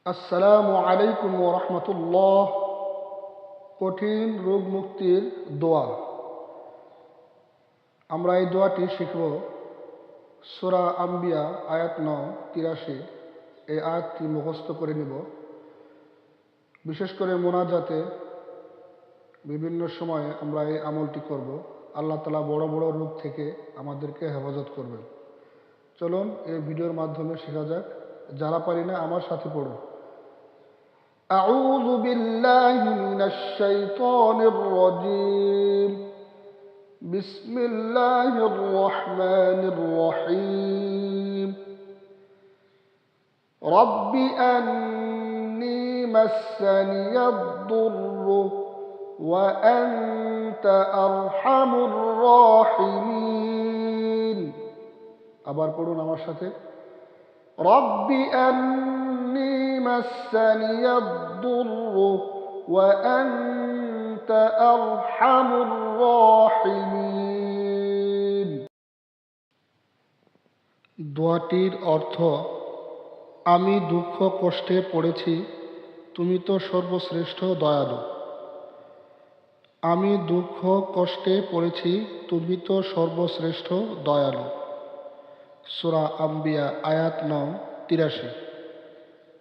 আসসালামু আলাইকুম ওয়া রাহমাতুল্লাহ। কঠিন রোগ মুক্তির দোয়া। আমরা এই দোয়াটি শিখব। সূরা আম্বিয়া আয়াত 83। এই আয়াতটি মুখস্থ করে নিব। বিশেষ করে মোনাজাতে বিভিন্ন সময়ে আমরা এই আমলটি করব। আল্লাহ তাআলা বড় বড় রোগ থেকে আমাদেরকে হেফাজত করবেন। চলুন এই ভিডিওর মাধ্যমে শেখা যাক। যারা পারি না আমার সাথে পড়ুন। أعوذ بالله من الشيطان الرجيم. بسم الله الرحمن الرحيم. رب أني مسني الضر وأنت أرحم الراحمين. আবার পড়ুন আমার সাথে। رب أني مسني الضر وأنت أرحم الراحمين. দোয়াটির অর্থ, আমি দুঃখ কষ্টে পড়েছি, তুমি তো সর্বশ্রেষ্ঠ দয়ালু। আমি দুঃখ কষ্টে পড়েছি, তুমি তো সর্বশ্রেষ্ঠ দয়ালু। সূরা আম্বিয়া আয়াত 83।